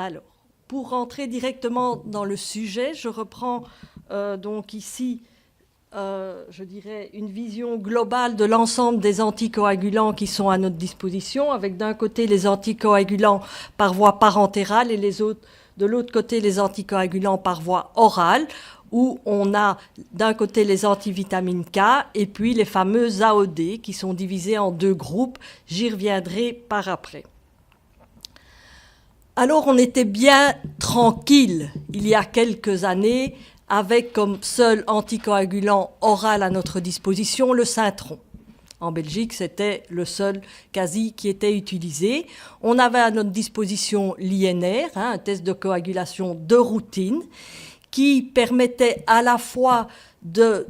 Alors, pour rentrer directement dans le sujet, je reprends donc ici, je dirais, une vision globale de l'ensemble des anticoagulants qui sont à notre disposition, avec d'un côté les anticoagulants par voie parentérale et de l'autre côté les anticoagulants par voie orale, où on a d'un côté les antivitamines K et puis les fameux AOD qui sont divisés en deux groupes. J'y reviendrai par après. Alors on était bien tranquille il y a quelques années avec comme seul anticoagulant oral à notre disposition le Syntron. En Belgique, c'était le seul quasi qui était utilisé. On avait à notre disposition l'INR, un test de coagulation de routine, qui permettait à la fois de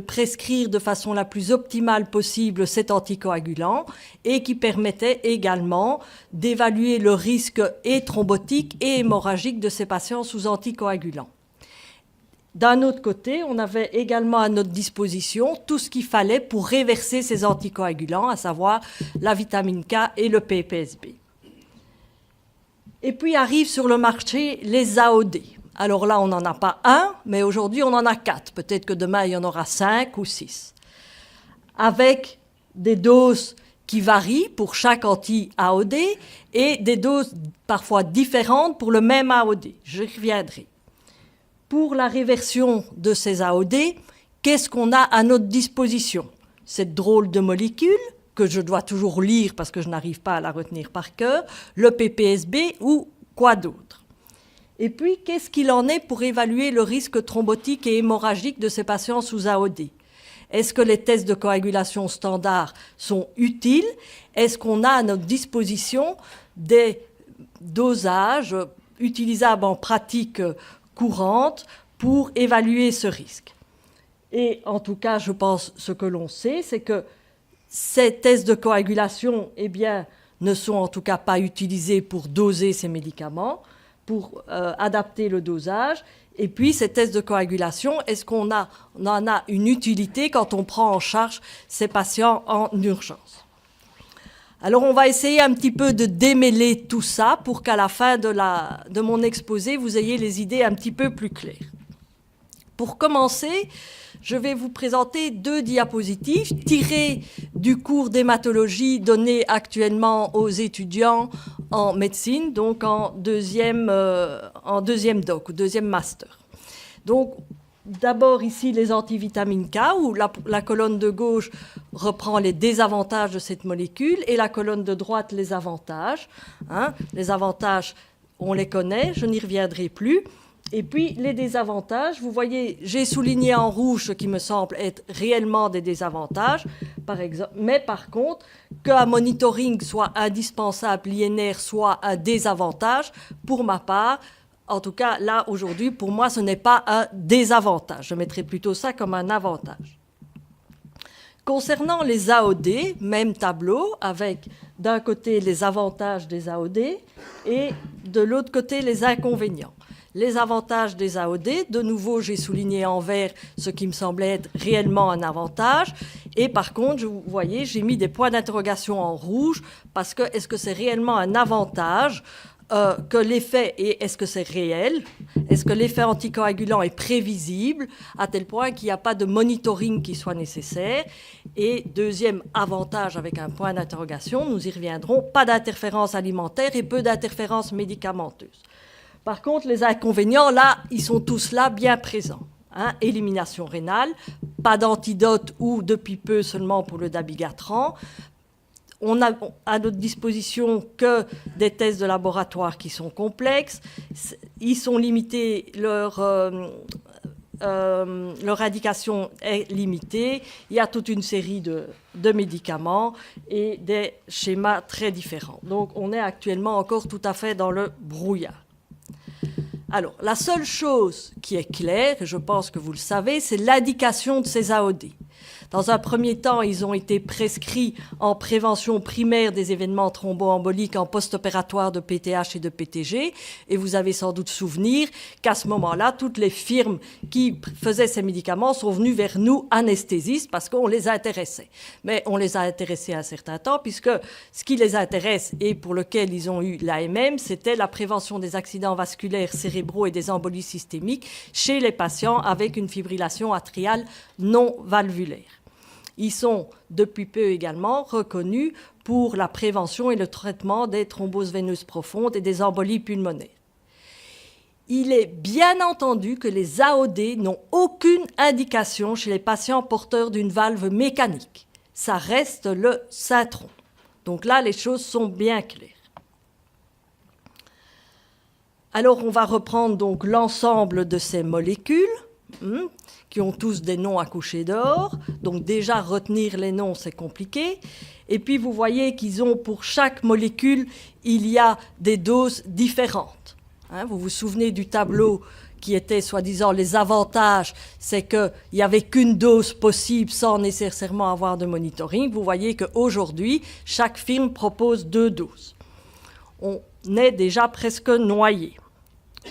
prescrire de façon la plus optimale possible cet anticoagulant et qui permettait également d'évaluer le risque et thrombotique et hémorragique de ces patients sous anticoagulants. D'un autre côté, on avait également à notre disposition tout ce qu'il fallait pour réverser ces anticoagulants, à savoir la vitamine K et le PPSB. Et puis arrivent sur le marché les AOD. Alors là, on n'en a pas un, mais aujourd'hui, on en a 4. Peut-être que demain, il y en aura 5 ou 6. Avec des doses qui varient pour chaque anti-AOD et des doses parfois différentes pour le même AOD. Je reviendrai. Pour la réversion de ces AOD, qu'est-ce qu'on a à notre disposition? Cette drôle de molécule que je dois toujours lire parce que je n'arrive pas à la retenir par cœur, le PPSB ou quoi d'autre? Et puis, qu'est-ce qu'il en est pour évaluer le risque thrombotique et hémorragique de ces patients sous AOD? Est-ce que les tests de coagulation standard sont utiles? Est-ce qu'on a à notre disposition des dosages utilisables en pratique courante pour évaluer ce risque? Et en tout cas, je pense ce que l'on sait, c'est que ces tests de coagulation, eh bien, ne sont en tout cas pas utilisés pour doser ces médicaments, pour adapter le dosage. Et puis, ces tests de coagulation, est-ce qu'on en a une utilité quand on prend en charge ces patients en urgence? Alors, on va essayer un petit peu de démêler tout ça pour qu'à la fin de mon exposé, vous ayez les idées un petit peu plus claires. Pour commencer, je vais vous présenter 2 diapositives tirées du cours d'hématologie donné actuellement aux étudiants en médecine, donc en deuxième doc, ou deuxième master. Donc, d'abord ici les antivitamines K, où la colonne de gauche reprend les désavantages de cette molécule et la colonne de droite les avantages. Les avantages, on les connaît, je n'y reviendrai plus. Et puis les désavantages, vous voyez, j'ai souligné en rouge ce qui me semble être réellement des désavantages, par exemple, mais par contre, qu'un monitoring soit indispensable, l'INR soit un désavantage, pour ma part, en tout cas là aujourd'hui, pour moi ce n'est pas un désavantage, je mettrais plutôt ça comme un avantage. Concernant les AOD, même tableau, avec d'un côté les avantages des AOD et de l'autre côté les inconvénients. Les avantages des AOD, de nouveau, j'ai souligné en vert ce qui me semblait être réellement un avantage. Et par contre, vous voyez, j'ai mis des points d'interrogation en rouge parce que est-ce que c'est réellement un avantage que l'effet, et est-ce que c'est réel? Est-ce que l'effet anticoagulant est prévisible à tel point qu'il n'y a pas de monitoring qui soit nécessaire? Et deuxième avantage avec un point d'interrogation, nous y reviendrons, pas d'interférence alimentaire et peu d'interférence médicamenteuse. Par contre, les inconvénients, là, ils sont tous là, bien présents. Élimination rénale, pas d'antidote ou depuis peu seulement pour le dabigatran. On n'a à notre disposition que des tests de laboratoire qui sont complexes. Ils sont limités, leur indication est limitée. Il y a toute une série de médicaments et des schémas très différents. Donc, on est actuellement encore tout à fait dans le brouillard. Alors, la seule chose qui est claire, et je pense que vous le savez, c'est l'indication de ces AOD. Dans un premier temps, ils ont été prescrits en prévention primaire des événements thromboemboliques en post-opératoire de PTH et de PTG. Et vous avez sans doute souvenir qu'à ce moment-là, toutes les firmes qui faisaient ces médicaments sont venues vers nous anesthésistes parce qu'on les intéressait. Mais on les a intéressés un certain temps puisque ce qui les intéresse et pour lequel ils ont eu l'AMM, c'était la prévention des accidents vasculaires cérébraux et des embolies systémiques chez les patients avec une fibrillation atriale non valvulaire. Ils sont depuis peu également reconnus pour la prévention et le traitement des thromboses veineuses profondes et des embolies pulmonaires. Il est bien entendu que les AOD n'ont aucune indication chez les patients porteurs d'une valve mécanique. Ça reste le syntron. Donc là, les choses sont bien claires. Alors, on va reprendre donc l'ensemble de ces molécules, qui ont tous des noms à coucher dehors. Donc déjà, retenir les noms, c'est compliqué. Et puis, vous voyez qu'ils ont, pour chaque molécule, il y a des doses différentes. Vous vous souvenez du tableau qui était, soi-disant, les avantages, c'est qu'il n'y avait qu'une dose possible sans nécessairement avoir de monitoring. Vous voyez qu'aujourd'hui, chaque firme propose 2 doses. On est déjà presque noyé.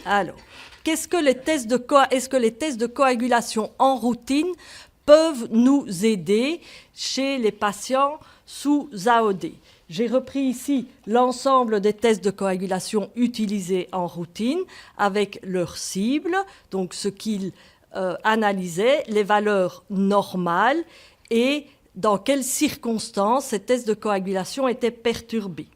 Alors, est-ce que les tests de coagulation en routine peuvent nous aider chez les patients sous AOD? J'ai repris ici l'ensemble des tests de coagulation utilisés en routine avec leur cible, donc ce qu'ils analysaient, les valeurs normales et dans quelles circonstances ces tests de coagulation étaient perturbés.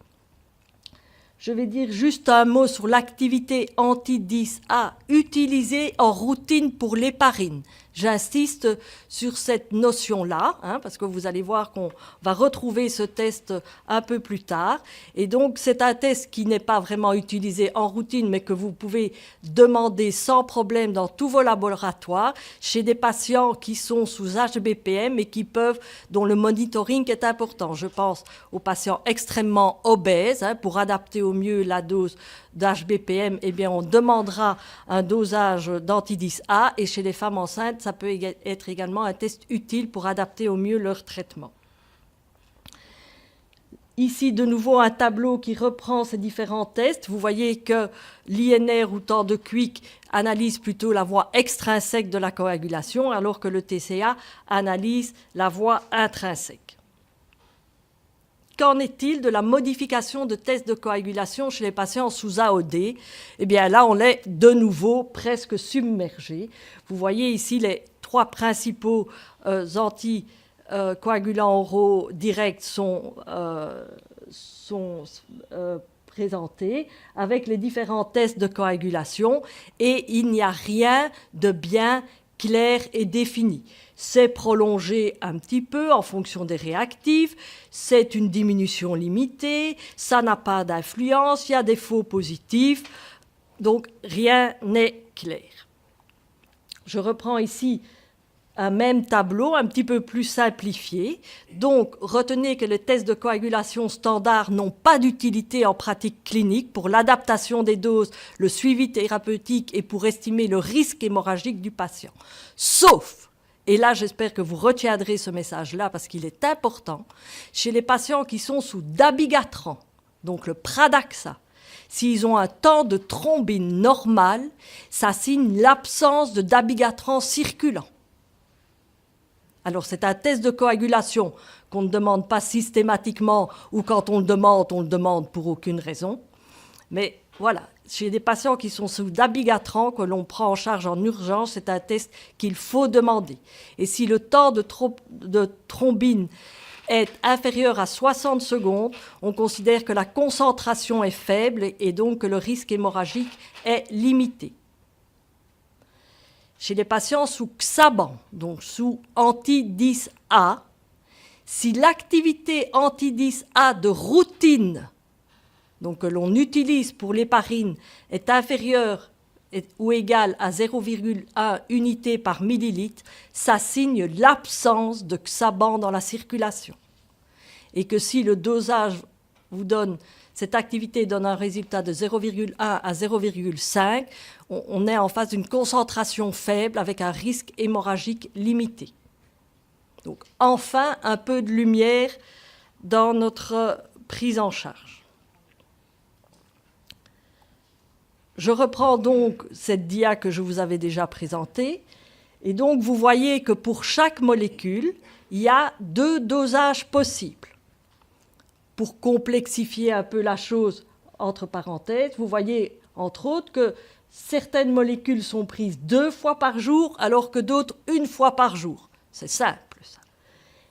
Je vais dire juste un mot sur l'activité anti-10A utilisée en routine pour l'héparine. J'insiste sur cette notion-là, parce que vous allez voir qu'on va retrouver ce test un peu plus tard. Et donc, c'est un test qui n'est pas vraiment utilisé en routine, mais que vous pouvez demander sans problème dans tous vos laboratoires chez des patients qui sont sous HBPM et dont le monitoring est important. Je pense aux patients extrêmement obèses. Pour adapter au mieux la dose d'HBPM, eh bien, on demandera un dosage d'anti-10A, et chez les femmes enceintes, ça peut être également un test utile pour adapter au mieux leur traitement. Ici, de nouveau, un tableau qui reprend ces différents tests. Vous voyez que l'INR ou temps de Quick analyse plutôt la voie extrinsèque de la coagulation, alors que le TCA analyse la voie intrinsèque. Qu'en est-il de la modification de tests de coagulation chez les patients sous AOD? Eh bien là, on est de nouveau presque submergé. Vous voyez ici les 3 principaux anticoagulants oraux directs sont présentés avec les différents tests de coagulation, et il n'y a rien de bien clair et défini. C'est prolongé un petit peu en fonction des réactifs, c'est une diminution limitée, ça n'a pas d'influence, il y a des faux positifs, donc rien n'est clair. Je reprends ici un même tableau un petit peu plus simplifié. Donc, retenez que les tests de coagulation standards n'ont pas d'utilité en pratique clinique pour l'adaptation des doses, le suivi thérapeutique et pour estimer le risque hémorragique du patient. Sauf, et là j'espère que vous retiendrez ce message-là parce qu'il est important, chez les patients qui sont sous dabigatran, donc le Pradaxa, s'ils ont un temps de thrombine normal, ça signe l'absence de dabigatran circulant. Alors, c'est un test de coagulation qu'on ne demande pas systématiquement, ou quand on le demande pour aucune raison. Mais voilà, chez des patients qui sont sous dabigatran, que l'on prend en charge en urgence, c'est un test qu'il faut demander. Et si le temps de thrombine est inférieur à 60 secondes, on considère que la concentration est faible et donc que le risque hémorragique est limité. Chez les patients sous Xaban, donc sous anti-10A, si l'activité anti-10A de routine, donc que l'on utilise pour l'héparine, est inférieure ou égale à 0,1 unité par millilitre, ça signe l'absence de Xaban dans la circulation. Et que si le dosage vous donne, cette activité donne un résultat de 0,1 à 0,5, on est en face d'une concentration faible avec un risque hémorragique limité. Donc enfin, un peu de lumière dans notre prise en charge. Je reprends donc cette dia que je vous avais déjà présentée. Et donc, vous voyez que pour chaque molécule, il y a 2 dosages possibles. Pour complexifier un peu la chose, entre parenthèses, vous voyez, entre autres, que certaines molécules sont prises 2 fois par jour, alors que d'autres 1 fois par jour. C'est simple, ça.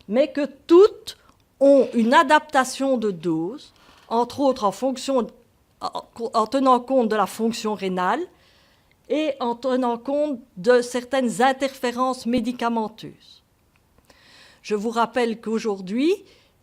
Mais que toutes ont une adaptation de dose, entre autres en tenant compte de la fonction rénale et en tenant compte de certaines interférences médicamenteuses. Je vous rappelle qu'aujourd'hui,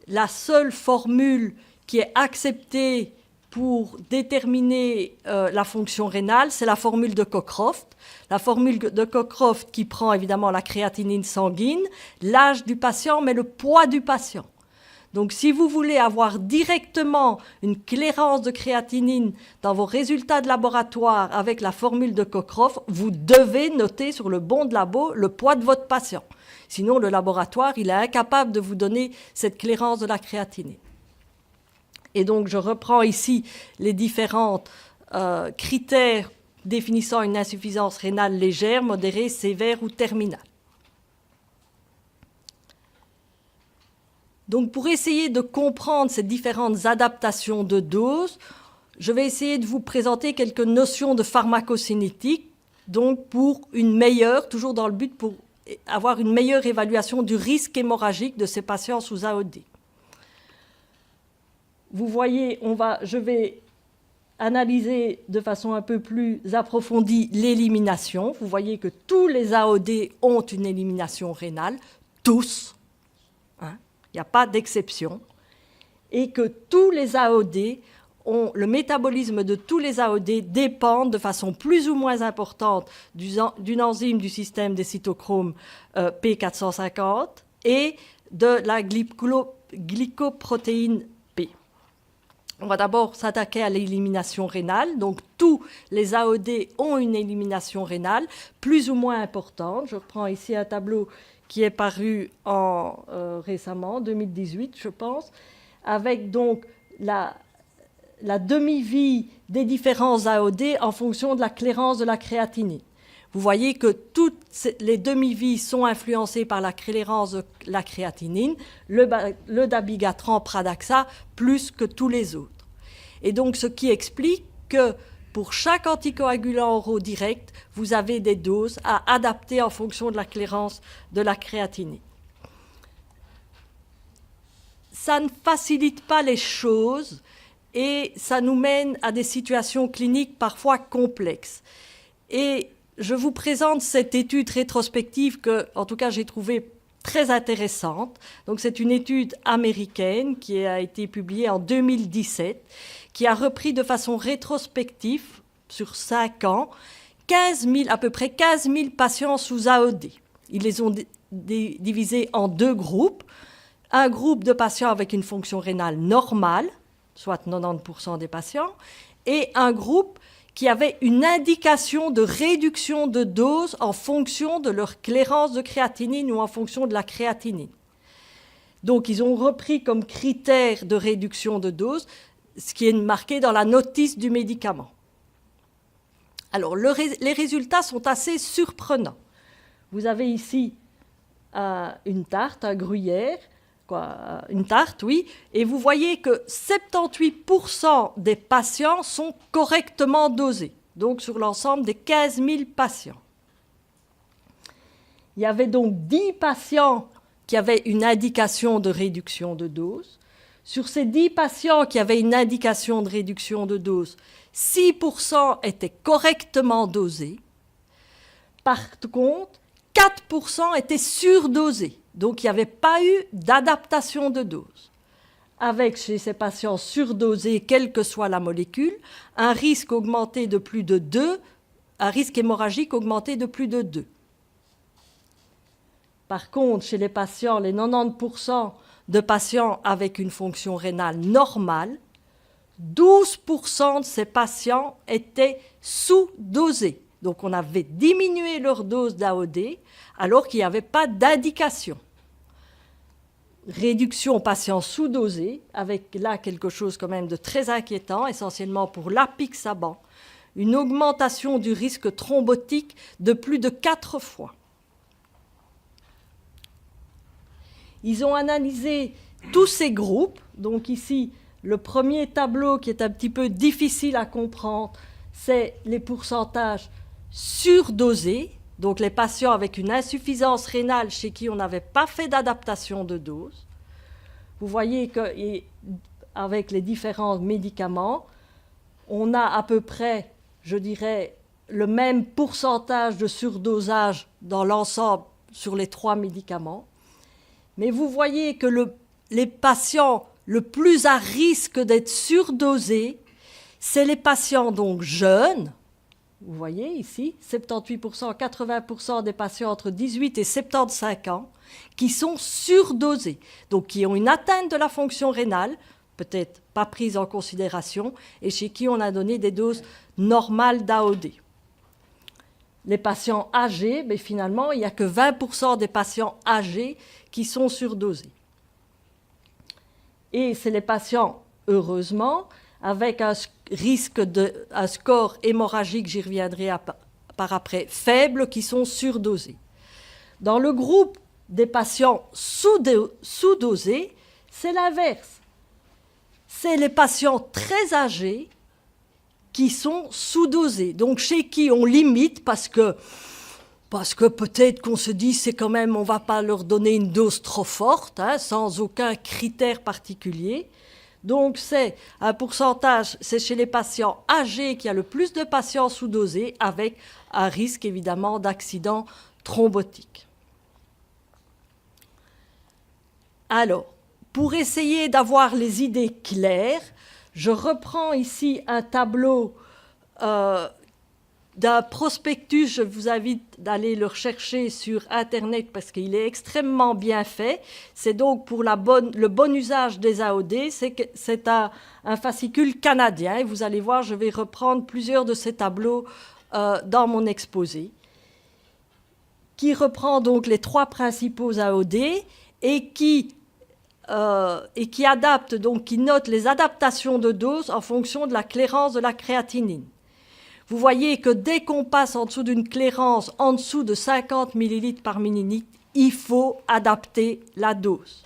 la seule formule qui est acceptée pour déterminer la fonction rénale, c'est la formule de Cockcroft. La formule de Cockcroft qui prend évidemment la créatinine sanguine, l'âge du patient, mais le poids du patient. Donc si vous voulez avoir directement une clairance de créatinine dans vos résultats de laboratoire avec la formule de Cockcroft, vous devez noter sur le bon de labo le poids de votre patient. Sinon, le laboratoire, il est incapable de vous donner cette clairance de la créatinine. Et donc, je reprends ici les différents critères définissant une insuffisance rénale légère, modérée, sévère ou terminale. Donc, pour essayer de comprendre ces différentes adaptations de doses, je vais essayer de vous présenter quelques notions de pharmacocinétique, donc pour une meilleure, toujours dans le but pour avoir une meilleure évaluation du risque hémorragique de ces patients sous AOD. Vous voyez, je vais analyser de façon un peu plus approfondie l'élimination. Vous voyez que tous les AOD ont une élimination rénale, tous. Il n'y a pas d'exception, et que tous les AOD le métabolisme de tous les AOD dépend de façon plus ou moins importante d'une enzyme du système des cytochromes P450 et de la glycoprotéine P. On va d'abord s'attaquer à l'élimination rénale. Donc tous les AOD ont une élimination rénale plus ou moins importante. Je reprends ici un tableau qui est paru récemment, 2018, je pense, avec donc la demi-vie des différents AOD en fonction de la clairance de la créatinine. Vous voyez que toutes les demi-vies sont influencées par la clairance de la créatinine, le dabigatran Pradaxa, plus que tous les autres. Et donc, ce qui explique que pour chaque anticoagulant oraux direct, vous avez des doses à adapter en fonction de la clairance de la créatinine. Ça ne facilite pas les choses et ça nous mène à des situations cliniques parfois complexes. Et je vous présente cette étude rétrospective que, en tout cas, j'ai trouvée très intéressante. Donc, c'est une étude américaine qui a été publiée en 2017, qui a repris de façon rétrospective, sur 5 ans, à peu près 15 000 patients sous AOD. Ils les ont divisés en 2 groupes. Un groupe de patients avec une fonction rénale normale, soit 90% des patients, et un groupe qui avait une indication de réduction de dose en fonction de leur clairance de créatinine ou en fonction de la créatinine. Donc, ils ont repris comme critère de réduction de dose ce qui est marqué dans la notice du médicament. Alors, les résultats sont assez surprenants. Vous avez ici une tarte, un gruyère, une tarte, oui, et vous voyez que 78% des patients sont correctement dosés, donc sur l'ensemble des 15 000 patients. Il y avait donc 10 patients qui avaient une indication de réduction de dose. Sur ces 10 patients qui avaient une indication de réduction de dose, 6% étaient correctement dosés. Par contre, 4% étaient surdosés. Donc, il n'y avait pas eu d'adaptation de dose. Avec, chez ces patients surdosés, quelle que soit la molécule, un risque augmenté de plus de 2, un risque hémorragique augmenté de plus de 2. Par contre, chez les patients, les 90% de patients avec une fonction rénale normale, 12% de ces patients étaient sous-dosés. Donc, on avait diminué leur dose d'AOD alors qu'il n'y avait pas d'indication. réduction aux patients sous-dosés, avec là quelque chose quand même de très inquiétant, essentiellement pour l'apixaban, une augmentation du risque thrombotique de plus de 4 fois. Ils ont analysé tous ces groupes. Donc ici, le premier tableau qui est un petit peu difficile à comprendre, c'est les pourcentages surdosés, donc les patients avec une insuffisance rénale chez qui on n'avait pas fait d'adaptation de dose. Vous voyez qu'avec les différents médicaments, on a à peu près, je dirais, le même pourcentage de surdosage dans l'ensemble sur les 3 médicaments. Mais vous voyez que les patients le plus à risque d'être surdosés, c'est les patients donc jeunes. Vous voyez ici, 78%, 80% des patients entre 18 et 75 ans qui sont surdosés, donc qui ont une atteinte de la fonction rénale, peut-être pas prise en considération, et chez qui on a donné des doses normales d'AOD. Les patients âgés, mais finalement, il n'y a que 20% des patients âgés qui sont surdosés. Et c'est les patients, heureusement, avec un risque un score hémorragique, j'y reviendrai par après, faible, qui sont surdosés. Dans le groupe des patients sous-dosés, c'est l'inverse. C'est les patients très âgés qui sont sous-dosés, donc chez qui on limite parce que peut-être qu'on se dit c'est quand même, on ne va pas leur donner une dose trop forte, sans aucun critère particulier. Donc c'est un pourcentage, c'est chez les patients âgés qu'il y a le plus de patients sous-dosés, avec un risque évidemment d'accident thrombotique. Alors, pour essayer d'avoir les idées claires, je reprends ici un tableau d'un prospectus. Je vous invite d'aller le rechercher sur Internet parce qu'il est extrêmement bien fait. C'est donc pour le bon usage des AOD. C'est un fascicule canadien. Et vous allez voir, je vais reprendre plusieurs de ces tableaux dans mon exposé, qui reprend donc les 3 principaux AOD et qui adapte, donc qui note les adaptations de dose en fonction de la clairance de la créatinine. Vous voyez que dès qu'on passe en dessous d'une clairance en dessous de 50 ml par millilitre, il faut adapter la dose.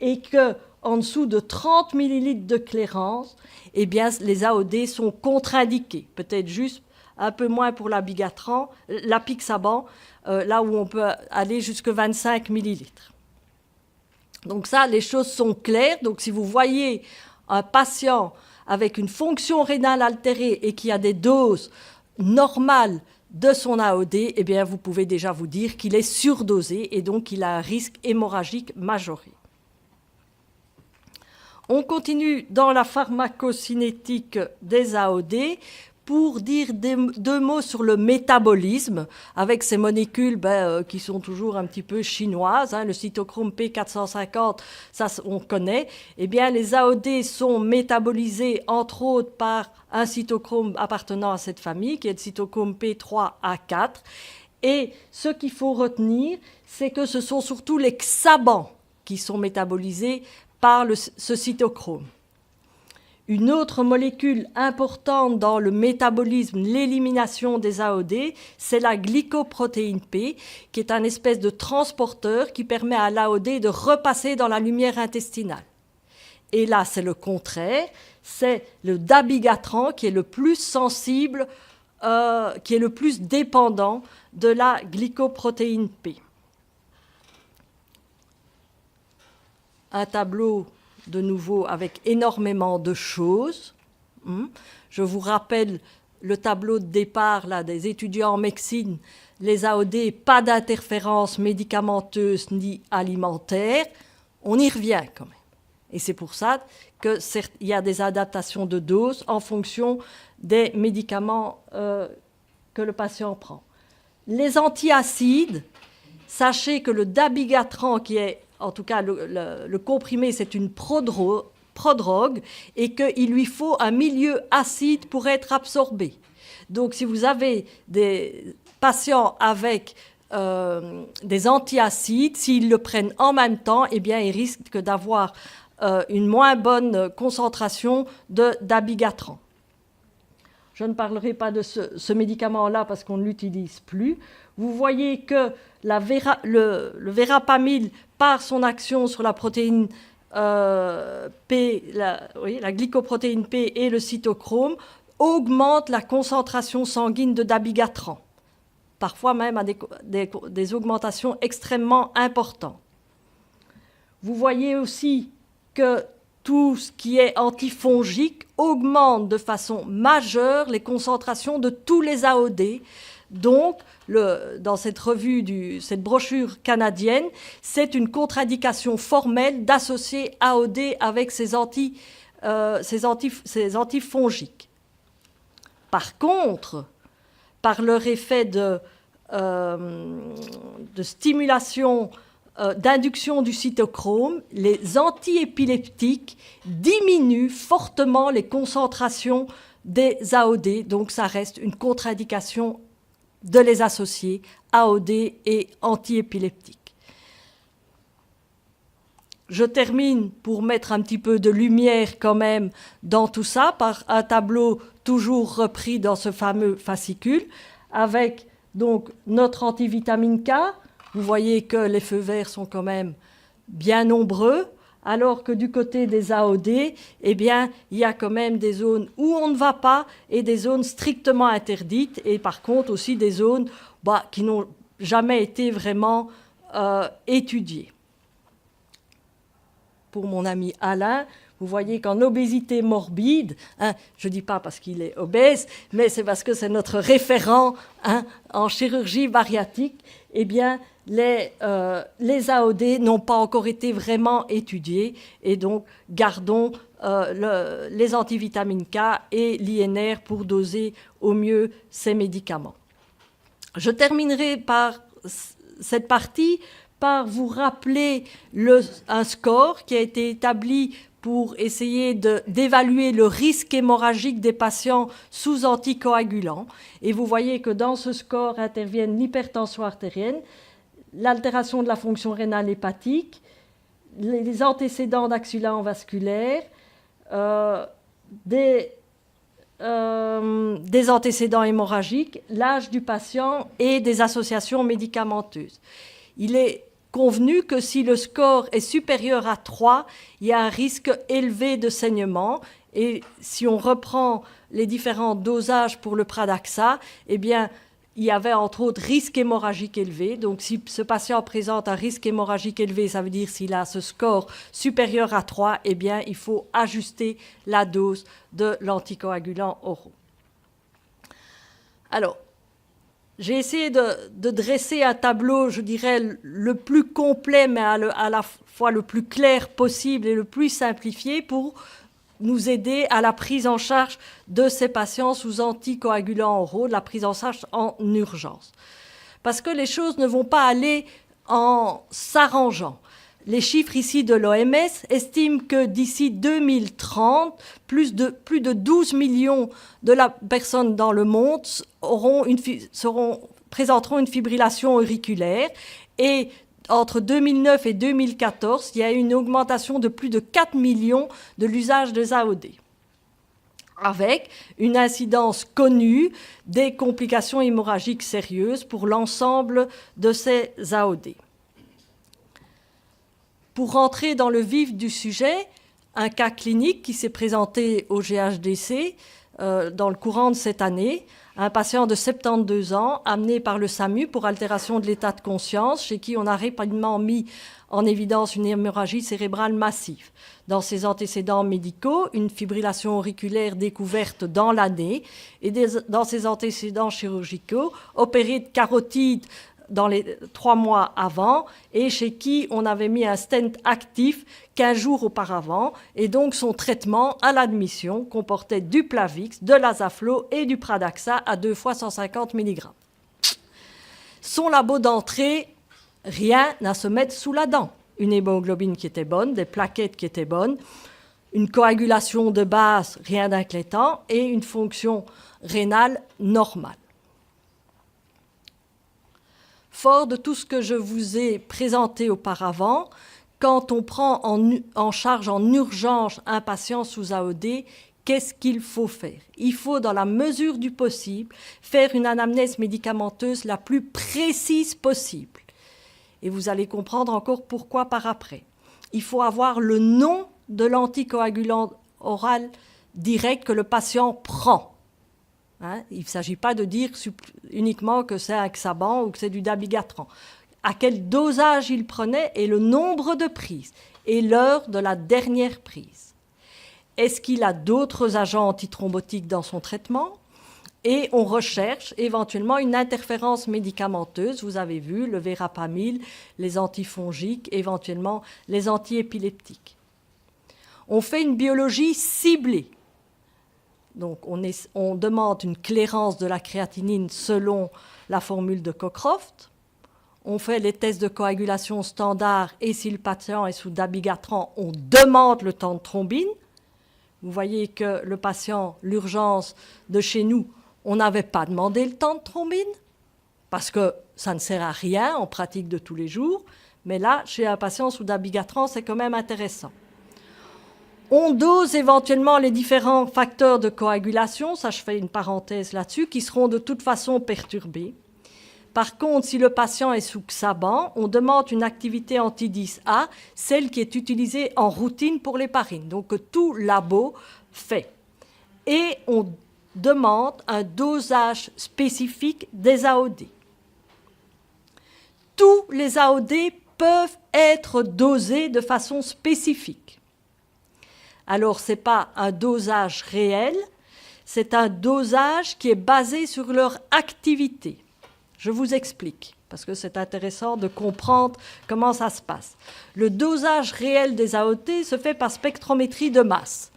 Et qu'en dessous de 30 ml de clairance, eh bien, les AOD sont contre-indiqués. Peut-être juste un peu moins pour l'apixaban, là où on peut aller jusqu'à 25 ml. Donc ça, les choses sont claires. Donc si vous voyez un patient avec une fonction rénale altérée et qui a des doses normales de son AOD, eh bien vous pouvez déjà vous dire qu'il est surdosé et donc il a un risque hémorragique majoré. On continue dans la pharmacocinétique des AOD pour dire 2 mots sur le métabolisme, avec ces molécules qui sont toujours un petit peu chinoises, le cytochrome P450, ça on connaît. Eh bien, les AOD sont métabolisés entre autres par un cytochrome appartenant à cette famille, qui est le cytochrome P3A4. Et ce qu'il faut retenir, c'est que ce sont surtout les xabans qui sont métabolisés par ce cytochrome. Une autre molécule importante dans le métabolisme, l'élimination des AOD, c'est la glycoprotéine P, qui est un espèce de transporteur qui permet à l'AOD de repasser dans la lumière intestinale. Et là, c'est le contraire, c'est le dabigatran qui est le plus sensible, qui est le plus dépendant de la glycoprotéine P. Un tableau de nouveau avec énormément de choses. Je vous rappelle le tableau de départ là, des étudiants en médecine, les AOD, pas d'interférence médicamenteuse ni alimentaire. On y revient quand même. Et c'est pour ça qu'il y a des adaptations de dose en fonction des médicaments que le patient prend. Les antiacides, sachez que le dabigatran, qui est en tout cas, le comprimé, c'est une prodrogue et qu'il lui faut un milieu acide pour être absorbé. Donc, si vous avez des patients avec des antiacides, s'ils le prennent en même temps, eh bien, ils risquent d'avoir une moins bonne concentration d'abigatran. Je ne parlerai pas de ce médicament-là parce qu'on ne l'utilise plus. Vous voyez que le verapamil, par son action sur la protéine P, la glycoprotéine P et le cytochrome, augmente la concentration sanguine de dabigatran, parfois même à des augmentations extrêmement importantes. Vous voyez aussi que tout ce qui est antifongique augmente de façon majeure les concentrations de tous les AOD. Donc, dans cette revue, cette brochure canadienne, c'est une contre-indication formelle d'associer AOD avec ces antifongiques. Par contre, par leur effet de stimulation, d'induction du cytochrome, les antiépileptiques diminuent fortement les concentrations des AOD, donc ça reste une contre-indication de les associer, AOD et antiépileptiques. Je termine pour mettre un petit peu de lumière quand même dans tout ça par un tableau toujours repris dans ce fameux fascicule avec donc notre antivitamine K. Vous voyez que les feux verts sont quand même bien nombreux, alors que du côté des AOD, eh bien, il y a quand même des zones où on ne va pas et des zones strictement interdites, et par contre aussi des zones qui n'ont jamais été vraiment étudiées. Pour mon ami Alain, vous voyez qu'en obésité morbide, je ne dis pas parce qu'il est obèse, mais c'est parce que c'est notre référent en chirurgie bariatrique, eh bien, les AOD n'ont pas encore été vraiment étudiés, et donc gardons les antivitamines K et l'INR pour doser au mieux ces médicaments. Je terminerai par cette partie par vous rappeler un score qui a été établi pour essayer d'évaluer le risque hémorragique des patients sous anticoagulants. Et vous voyez que dans ce score interviennent l'hypertension artérienne, l'altération de la fonction rénale hépatique, les antécédents d'accidents vasculaires, des antécédents hémorragiques, l'âge du patient et des associations médicamenteuses. Il est convenu que si le score est supérieur à 3, il y a un risque élevé de saignement. Et si on reprend les différents dosages pour le Pradaxa, eh bien, il y avait entre autres risque hémorragique élevé. Donc si ce patient présente un risque hémorragique élevé, ça veut dire s'il a ce score supérieur à 3, eh bien, il faut ajuster la dose de l'anticoagulant oraux. Alors, j'ai essayé de dresser un tableau, je dirais, le plus complet, mais à la fois le plus clair possible et le plus simplifié pour nous aider à la prise en charge de ces patients sous anticoagulants oraux, de la prise en charge en urgence. Parce que les choses ne vont pas aller en s'arrangeant. Les chiffres ici de l'OMS estiment que d'ici 2030, plus de 12 millions de personnes dans le monde présenteront une fibrillation auriculaire. Et entre 2009 et 2014, il y a eu une augmentation de plus de 4 millions de l'usage des AOD, avec une incidence connue des complications hémorragiques sérieuses pour l'ensemble de ces AOD. Pour rentrer dans le vif du sujet, un cas clinique qui s'est présenté au GHDC dans le courant de cette année, un patient de 72 ans amené par le SAMU pour altération de l'état de conscience, chez qui on a rapidement mis en évidence une hémorragie cérébrale massive. Dans ses antécédents médicaux, une fibrillation auriculaire découverte dans l'année, et dans ses antécédents chirurgicaux, opéré de carotide dans les 3 mois avant, et chez qui on avait mis un stent actif 15 jours auparavant, et donc son traitement à l'admission comportait du Plavix, de l'Azaflo et du Pradaxa à 2 fois 150 mg. Son labo d'entrée, rien à se mettre sous la dent. Une hémoglobine qui était bonne, des plaquettes qui étaient bonnes, une coagulation de base, rien d'inquiétant, et une fonction rénale normale. fort de tout ce que je vous ai présenté auparavant, quand on prend en charge en urgence un patient sous AOD, qu'est-ce qu'il faut faire? Il faut, dans la mesure du possible, faire une anamnèse médicamenteuse la plus précise possible. Et vous allez comprendre encore pourquoi par après. Il faut avoir le nom de l'anticoagulant oral direct que le patient prend. Hein? Il ne s'agit pas de dire uniquement que c'est un Xaban ou que c'est du dabigatran. À quel dosage il prenait et le nombre de prises et l'heure de la dernière prise. Est-ce qu'il a d'autres agents antithrombotiques dans son traitement? Et on recherche éventuellement une interférence médicamenteuse. Vous avez vu le verapamil, les antifongiques, éventuellement les antiépileptiques. On fait une biologie ciblée. Donc on demande une clairance de la créatinine selon la formule de Cockcroft. On fait les tests de coagulation standard et si le patient est sous dabigatran, on demande le temps de thrombine. Vous voyez que le patient, l'urgence de chez nous, on n'avait pas demandé le temps de thrombine parce que ça ne sert à rien en pratique de tous les jours. Mais là, chez un patient sous dabigatran, c'est quand même intéressant. On dose éventuellement les différents facteurs de coagulation, ça je fais une parenthèse là-dessus, qui seront de toute façon perturbés. Par contre, si le patient est sous Xaban, on demande une activité anti-10A, celle qui est utilisée en routine pour l'héparine, donc que tout labo fait. Et on demande un dosage spécifique des AOD. Tous les AOD peuvent être dosés de façon spécifique. Alors, ce n'est pas un dosage réel, c'est un dosage qui est basé sur leur activité. Je vous explique, parce que c'est intéressant de comprendre comment ça se passe. Le dosage réel des AOD se fait par spectrométrie de masse.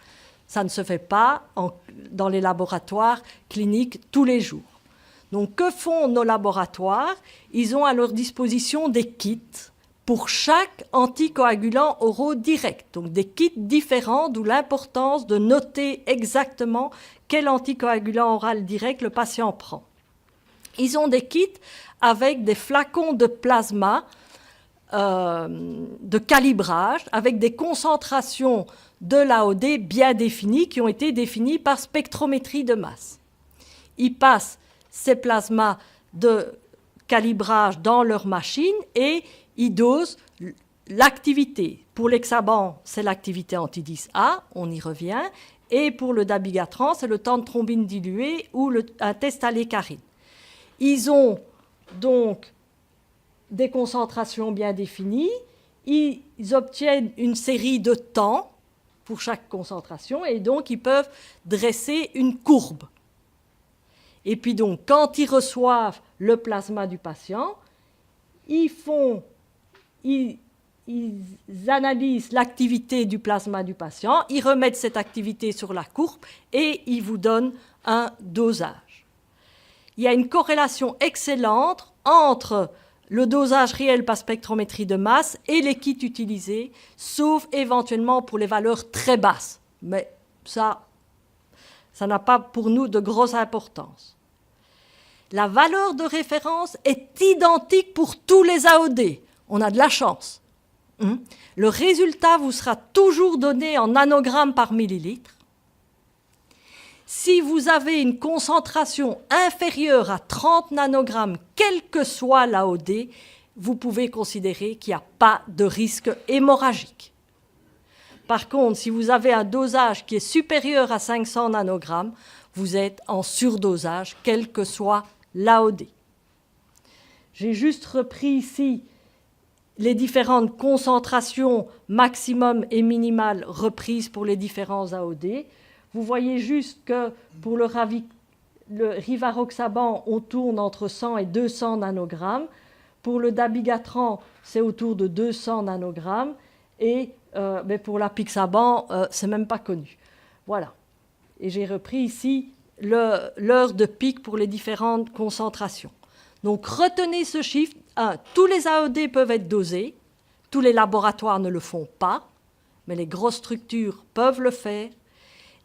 Ça ne se fait pas dans les laboratoires cliniques tous les jours. Donc, que font nos laboratoires? Ils ont à leur disposition des kits pour chaque anticoagulant oraux direct. Donc, des kits différents, d'où l'importance de noter exactement quel anticoagulant oral direct le patient prend. Ils ont des kits avec des flacons de plasma de calibrage, avec des concentrations de l'AOD bien définies, qui ont été définies par spectrométrie de masse. Ils passent ces plasmas de calibrage dans leur machine et ils dosent l'activité. Pour l'hexaban, c'est l'activité anti-10A, on y revient, et pour le dabigatran, c'est le temps de thrombine diluée ou un test à l'écarine. Ils ont donc des concentrations bien définies, ils obtiennent une série de temps pour chaque concentration et donc ils peuvent dresser une courbe. Et puis donc, quand ils reçoivent le plasma du patient, ils analysent l'activité du plasma du patient, ils remettent cette activité sur la courbe et ils vous donnent un dosage. Il y a une corrélation excellente entre le dosage réel par spectrométrie de masse et les kits utilisés, sauf éventuellement pour les valeurs très basses. Mais ça n'a pas pour nous de grosse importance. La valeur de référence est identique pour tous les AOD. On a de la chance. Le résultat vous sera toujours donné en nanogrammes par millilitre. Si vous avez une concentration inférieure à 30 nanogrammes, quel que soit l'AOD, vous pouvez considérer qu'il n'y a pas de risque hémorragique. Par contre, si vous avez un dosage qui est supérieur à 500 nanogrammes, vous êtes en surdosage, quel que soit l'AOD. J'ai juste repris ici les différentes concentrations maximum et minimales reprises pour les différents AOD. Vous voyez juste que pour le rivaroxaban, on tourne entre 100 et 200 nanogrammes. Pour le dabigatran, c'est autour de 200 nanogrammes. Et mais pour l'apixaban, c'est même pas connu. Voilà. Et j'ai repris ici l'heure de pic pour les différentes concentrations. Donc retenez ce chiffre. Tous les AOD peuvent être dosés. Tous les laboratoires ne le font pas. Mais les grosses structures peuvent le faire.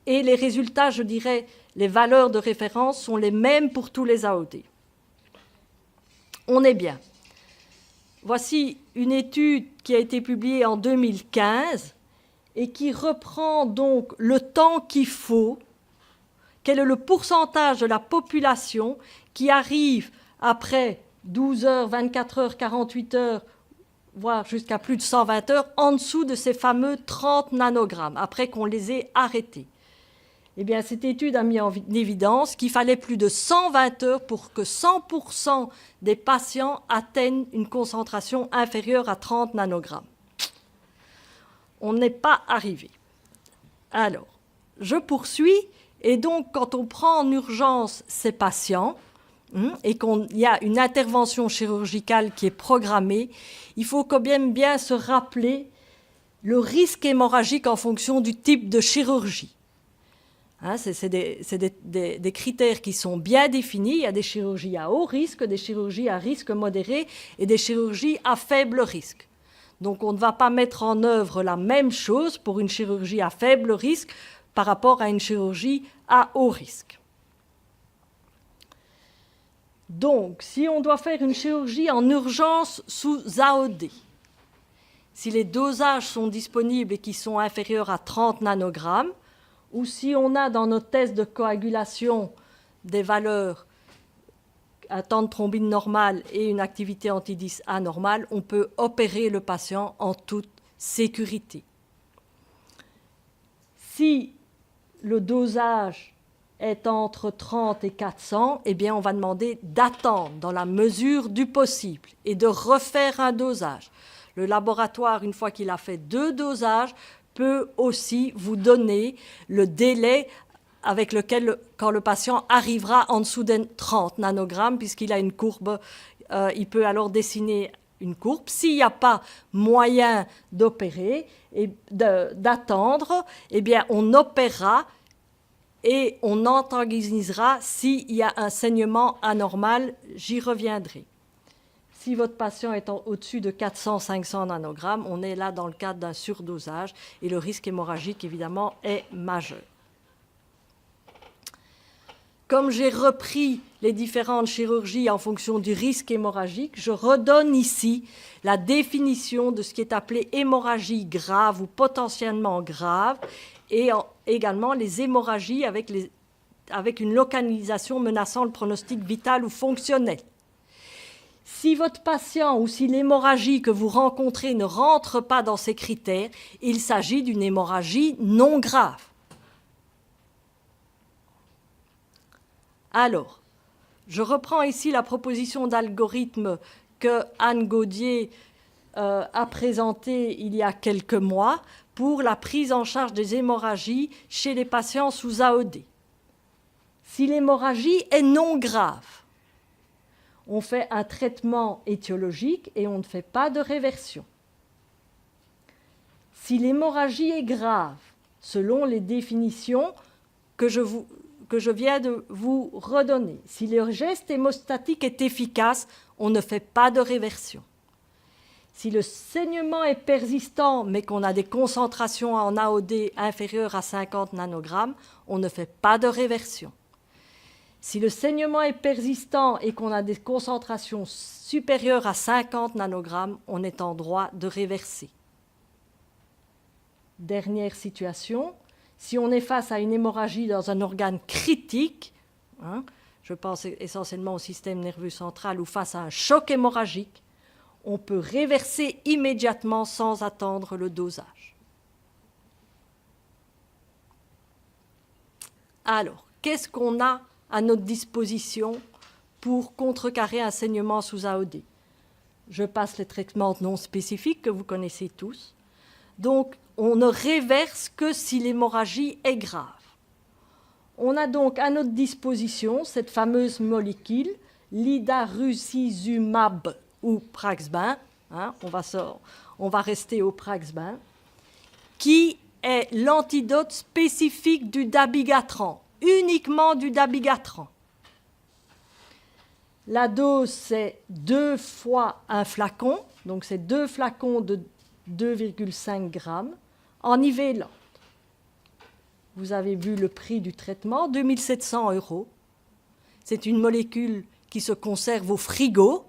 Et les résultats, je dirais, les valeurs de référence sont les mêmes pour tous les AOD. On est bien. voici une étude qui a été publiée en 2015 et qui reprend donc le temps qu'il faut, quel est le pourcentage de la population qui arrive après 12 heures, 24 heures, 48 heures, voire jusqu'à plus de 120 heures, en dessous de ces fameux 30 nanogrammes, après qu'on les ait arrêtés. Eh bien, cette étude a mis en évidence qu'il fallait plus de 120 heures pour que 100% des patients atteignent une concentration inférieure à 30 nanogrammes. On n'est pas arrivé. Alors, je poursuis. Et donc, quand on prend en urgence ces patients et qu'il y a une intervention chirurgicale qui est programmée, il faut quand même bien se rappeler le risque hémorragique en fonction du type de chirurgie. C'est des critères qui sont bien définis. Il y a des chirurgies à haut risque, des chirurgies à risque modéré et des chirurgies à faible risque. Donc on ne va pas mettre en œuvre la même chose pour une chirurgie à faible risque par rapport à une chirurgie à haut risque. Donc, si on doit faire une chirurgie en urgence sous AOD, si les dosages sont disponibles et qui sont inférieurs à 30 nanogrammes, ou si on a dans nos tests de coagulation des valeurs, un temps de thrombine normal et une activité anti-10 anormale, on peut opérer le patient en toute sécurité. Si le dosage est entre 30 et 400, eh bien on va demander d'attendre dans la mesure du possible et de refaire un dosage. Le laboratoire, une fois qu'il a fait 2 dosages, peut aussi vous donner le délai avec lequel, quand le patient arrivera en dessous des 30 nanogrammes, puisqu'il a une courbe, il peut alors dessiner une courbe. S'il n'y a pas moyen d'opérer et d'attendre, eh bien on opérera et on antagonisera s'il y a un saignement anormal, j'y reviendrai. Si votre patient est au-dessus de 400-500 nanogrammes, on est là dans le cadre d'un surdosage et le risque hémorragique, évidemment, est majeur. Comme j'ai repris les différentes chirurgies en fonction du risque hémorragique, je redonne ici la définition de ce qui est appelé hémorragie grave ou potentiellement grave et également les hémorragies avec une localisation menaçant le pronostic vital ou fonctionnel. Si votre patient ou si l'hémorragie que vous rencontrez ne rentre pas dans ces critères, il s'agit d'une hémorragie non grave. Alors, je reprends ici la proposition d'algorithme que Anne Gaudier a présentée il y a quelques mois pour la prise en charge des hémorragies chez les patients sous AOD. Si l'hémorragie est non grave, on fait un traitement étiologique et on ne fait pas de réversion. Si l'hémorragie est grave, selon les définitions que je viens de vous redonner, si le geste hémostatique est efficace, on ne fait pas de réversion. Si le saignement est persistant, mais qu'on a des concentrations en AOD inférieures à 50 nanogrammes, on ne fait pas de réversion. Si le saignement est persistant et qu'on a des concentrations supérieures à 50 nanogrammes, on est en droit de réverser. Dernière situation, si on est face à une hémorragie dans un organe critique, je pense essentiellement au système nerveux central, ou face à un choc hémorragique, on peut réverser immédiatement sans attendre le dosage. Alors, qu'est-ce qu'on a à notre disposition pour contrecarrer un saignement sous AOD? Je passe les traitements non spécifiques que vous connaissez tous. Donc, on ne réverse que si l'hémorragie est grave. On a donc à notre disposition cette fameuse molécule, l'idarucizumab ou Praxben, on va rester au Praxben, qui est l'antidote spécifique du dabigatran, uniquement du dabigatran. La dose, c'est 2 fois un flacon, donc c'est 2 flacons de 2,5 grammes en IV lente. Vous avez vu le prix du traitement, 2 700 €. C'est une molécule qui se conserve au frigo,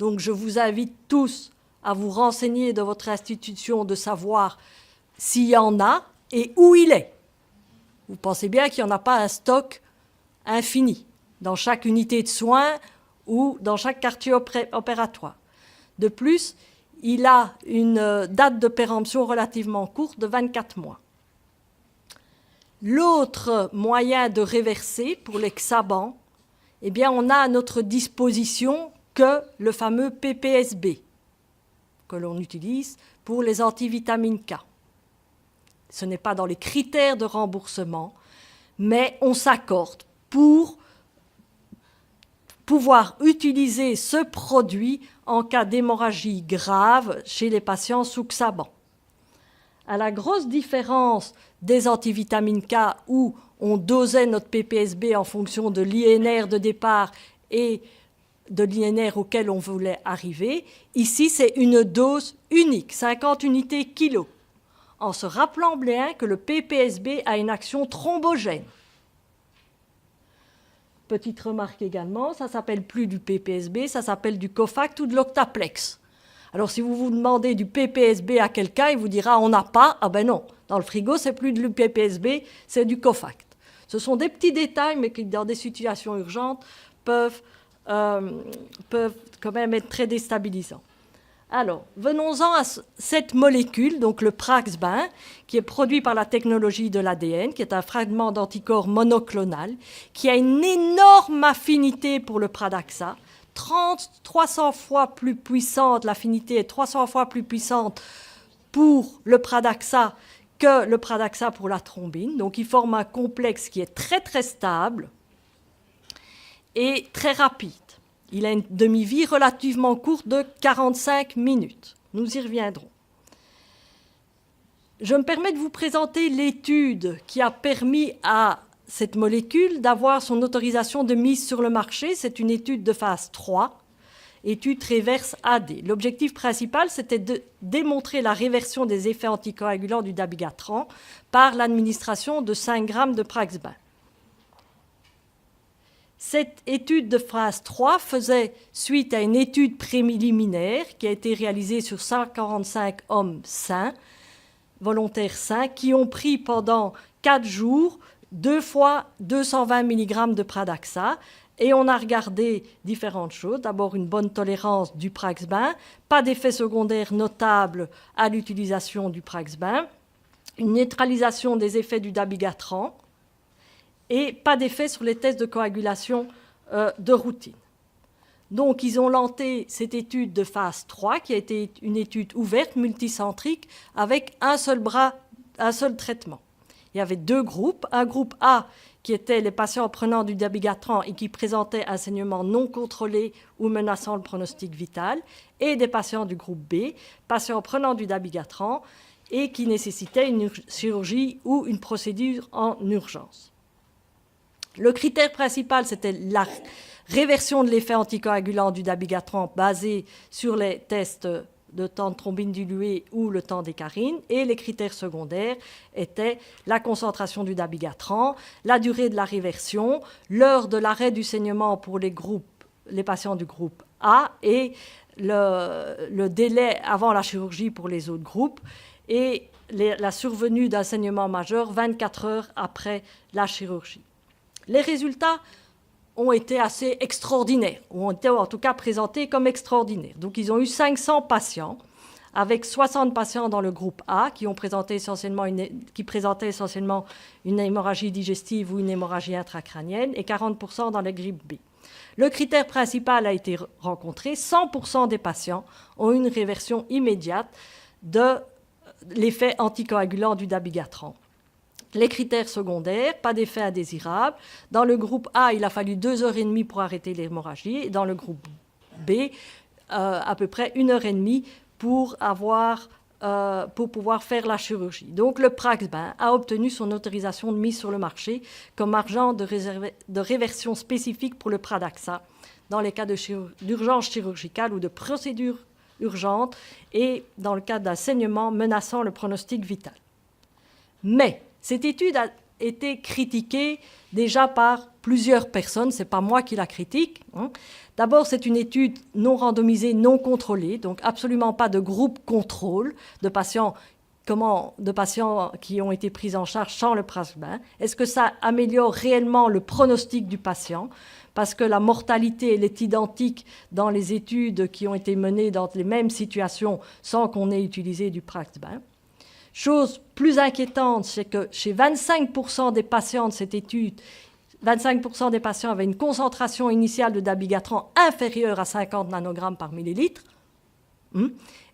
Donc je vous invite tous à vous renseigner de votre institution, de savoir s'il y en a et où il est. Vous pensez bien qu'il n'y en a pas un stock infini dans chaque unité de soins ou dans chaque quartier opératoire. De plus, il a une date de péremption relativement courte de 24 mois. L'autre moyen de réverser pour les Xaban, eh bien, on a à notre disposition que le fameux PPSB que l'on utilise pour les antivitamines K. Ce n'est pas dans les critères de remboursement, mais on s'accorde pour pouvoir utiliser ce produit en cas d'hémorragie grave chez les patients sous Xaban. À la grosse différence des antivitamines K où on dosait notre PPSB en fonction de l'INR de départ et de l'INR auquel on voulait arriver, ici c'est une dose unique, 50 unités kilo, en se rappelant bien que le PPSB a une action thrombogène. Petite remarque également, ça ne s'appelle plus du PPSB, ça s'appelle du Cofact ou de l'Octaplex. Alors si vous vous demandez du PPSB à quelqu'un, il vous dira on n'a pas, ah ben non, dans le frigo c'est plus du PPSB, c'est du Cofact. Ce sont des petits détails, mais qui dans des situations urgentes peuvent quand même être très déstabilisants. Alors, venons-en à cette molécule, donc le Praxben, qui est produit par la technologie de l'ADN, qui est un fragment d'anticorps monoclonal, qui a une énorme affinité pour le Pradaxa, 300 fois plus puissante, l'affinité est 300 fois plus puissante pour le Pradaxa que le Pradaxa pour la thrombine. Donc, il forme un complexe qui est très, très stable et très rapide. Il a une demi-vie relativement courte de 45 minutes. Nous y reviendrons. Je me permets de vous présenter l'étude qui a permis à cette molécule d'avoir son autorisation de mise sur le marché. C'est une étude de phase 3, étude Reverse AD. L'objectif principal, c'était de démontrer la réversion des effets anticoagulants du dabigatran par l'administration de 5 grammes de Praxben. Cette étude de phase 3 faisait suite à une étude préliminaire qui a été réalisée sur 145 hommes sains, volontaires sains, qui ont pris pendant 4 jours 2 fois 220 mg de Pradaxa. Et on a regardé différentes choses. D'abord, une bonne tolérance du Praxben, pas d'effets secondaires notables à l'utilisation du Praxben, une neutralisation des effets du dabigatran, et pas d'effet sur les tests de coagulation de routine. Donc, ils ont lancé cette étude de phase 3, qui a été une étude ouverte, multicentrique, avec un seul traitement. Il y avait 2 groupes. Un groupe A, qui était les patients prenant du dabigatran et qui présentaient un saignement non contrôlé ou menaçant le pronostic vital, et des patients du groupe B, patients prenant du dabigatran et qui nécessitaient une chirurgie ou une procédure en urgence. Le critère principal, c'était la réversion de l'effet anticoagulant du dabigatran basé sur les tests de temps de thrombine diluée ou le temps d'écarine. Et les critères secondaires étaient la concentration du dabigatran, la durée de la réversion, l'heure de l'arrêt du saignement pour les patients du groupe A et le délai avant la chirurgie pour les autres groupes et la survenue d'un saignement majeur 24 heures après la chirurgie. Les résultats ont été assez extraordinaires, ou ont été en tout cas présentés comme extraordinaires. Donc ils ont eu 500 patients, avec 60 patients dans le groupe A qui présentaient essentiellement une hémorragie digestive ou une hémorragie intracrânienne, et 40% dans le groupe B. Le critère principal a été rencontré, 100% des patients ont eu une réversion immédiate de l'effet anticoagulant du dabigatran. Les critères secondaires, pas d'effet indésirable. Dans le groupe A, il a fallu 2h30 pour arrêter l'hémorragie. Et dans le groupe B, à peu près 1h30 pour pouvoir faire la chirurgie. Donc le Praxben a obtenu son autorisation de mise sur le marché comme agent de réversion spécifique pour le Pradaxa dans les cas d'urgence chirurgicale ou de procédure urgente et dans le cas d'un saignement menaçant le pronostic vital. Mais cette étude a été critiquée déjà par plusieurs personnes. Ce n'est pas moi qui la critique. D'abord, c'est une étude non randomisée, non contrôlée, donc absolument pas de groupe contrôle de patients qui ont été pris en charge sans le Prax-Bain. Est-ce que ça améliore réellement le pronostic du patient? Parce que la mortalité, elle est identique dans les études qui ont été menées dans les mêmes situations sans qu'on ait utilisé du Prax-Bain. Chose plus inquiétante, c'est que chez 25% des patients de cette étude, 25% des patients avaient une concentration initiale de dabigatran inférieure à 50 nanogrammes par millilitre.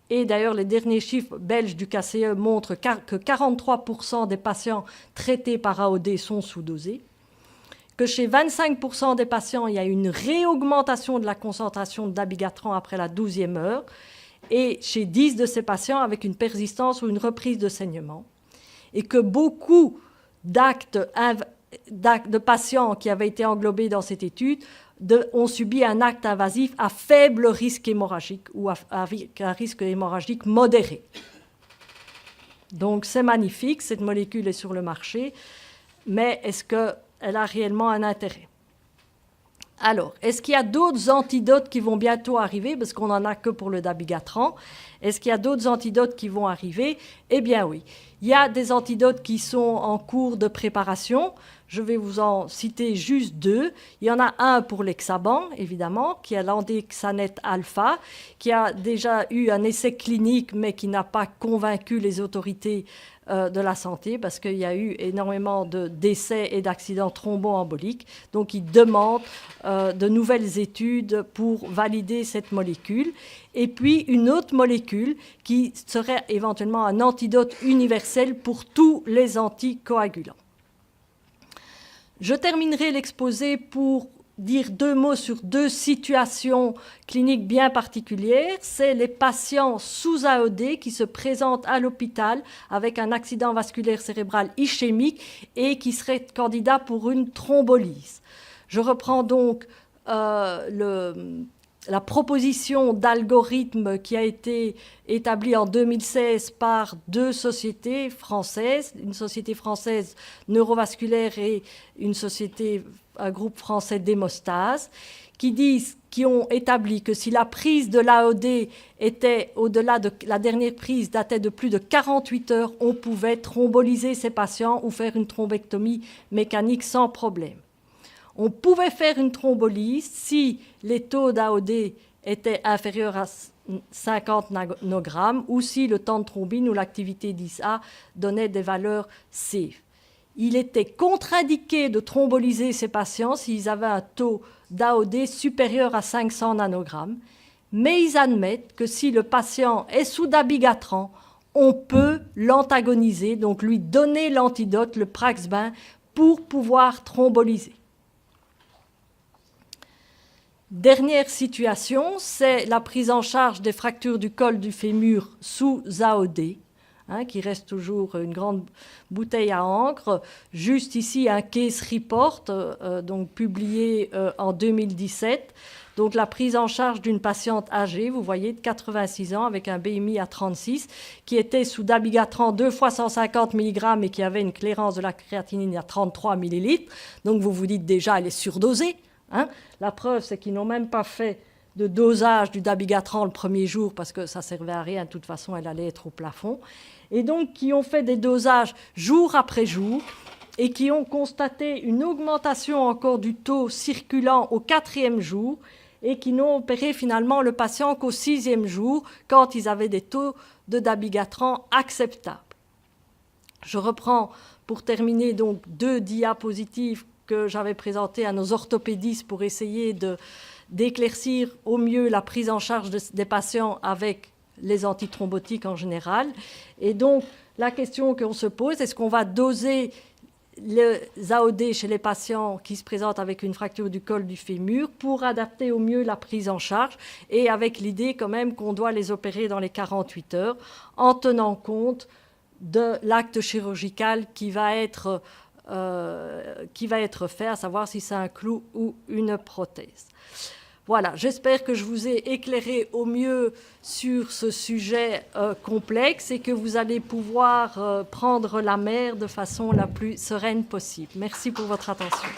Et d'ailleurs, les derniers chiffres belges du KCE montrent que 43% des patients traités par AOD sont sous-dosés, que chez 25% des patients, il y a une réaugmentation de la concentration de dabigatran après la 12e heure, et chez 10 de ces patients avec une persistance ou une reprise de saignement, et que beaucoup d'actes de patients qui avaient été englobés dans cette étude ont subi un acte invasif à faible risque hémorragique ou avec un risque hémorragique modéré. Donc c'est magnifique, cette molécule est sur le marché, mais est-ce qu'elle a réellement un intérêt? Alors, est-ce qu'il y a d'autres antidotes qui vont bientôt arriver? Parce qu'on n'en a que pour le dabigatran. Est-ce qu'il y a d'autres antidotes qui vont arriver? Eh bien oui. Il y a des antidotes qui sont en cours de préparation. Je vais vous en citer juste deux. Il y en a un pour l'hexaban, évidemment, qui est l'andexanète alpha, qui a déjà eu un essai clinique, mais qui n'a pas convaincu les autorités de la santé, parce qu'il y a eu énormément de décès et d'accidents thromboemboliques. Donc, ils demandent de nouvelles études pour valider cette molécule. Et puis, une autre molécule qui serait éventuellement un antidote universel pour tous les anticoagulants. Je terminerai l'exposé pour dire deux mots sur deux situations cliniques bien particulières. C'est les patients sous AOD qui se présentent à l'hôpital avec un accident vasculaire cérébral ischémique et qui seraient candidats pour une thrombolyse. Je reprends donc la proposition d'algorithme qui a été établie en 2016 par deux sociétés françaises, une société française neurovasculaire et un groupe français d'hémostase, qui ont établi que si la prise de l'AOD était au-delà de la dernière prise datait de plus de 48 heures, on pouvait thromboliser ces patients ou faire une thrombectomie mécanique sans problème. On pouvait faire une thrombolyse si les taux d'AOD étaient inférieurs à 50 nanogrammes ou si le temps de thrombine ou l'activité 10A donnait des valeurs safe. Il était contre-indiqué de thromboliser ces patients s'ils avaient un taux d'AOD supérieur à 500 nanogrammes, mais ils admettent que si le patient est sous dabigatran, on peut l'antagoniser, donc lui donner l'antidote, le Prax-Bain, pour pouvoir thromboliser. Dernière situation, c'est la prise en charge des fractures du col du fémur sous AOD, qui reste toujours une grande bouteille à encre. Juste ici, un case report, donc publié en 2017. Donc la prise en charge d'une patiente âgée, vous voyez, de 86 ans, avec un BMI à 36, qui était sous dabigatran 2 fois 150 mg et qui avait une clairance de la créatinine à 33 ml. Donc vous vous dites déjà, elle est surdosée. La preuve, c'est qu'ils n'ont même pas fait de dosage du dabigatran le premier jour parce que ça ne servait à rien, de toute façon, elle allait être au plafond. Et donc, qui ont fait des dosages jour après jour et qui ont constaté une augmentation encore du taux circulant au 4e jour et qui n'ont opéré finalement le patient qu'au 6e jour quand ils avaient des taux de dabigatran acceptables. Je reprends pour terminer donc deux diapositives que j'avais présenté à nos orthopédistes pour essayer d'éclaircir au mieux la prise en charge des patients avec les antithrombotiques en général. Et donc, la question qu'on se pose, est-ce qu'on va doser les AOD chez les patients qui se présentent avec une fracture du col du fémur pour adapter au mieux la prise en charge et avec l'idée quand même qu'on doit les opérer dans les 48 heures en tenant compte de l'acte chirurgical qui va être fait, à savoir si c'est un clou ou une prothèse. Voilà, j'espère que je vous ai éclairé au mieux sur ce sujet complexe et que vous allez pouvoir prendre la mer de façon la plus sereine possible. Merci pour votre attention.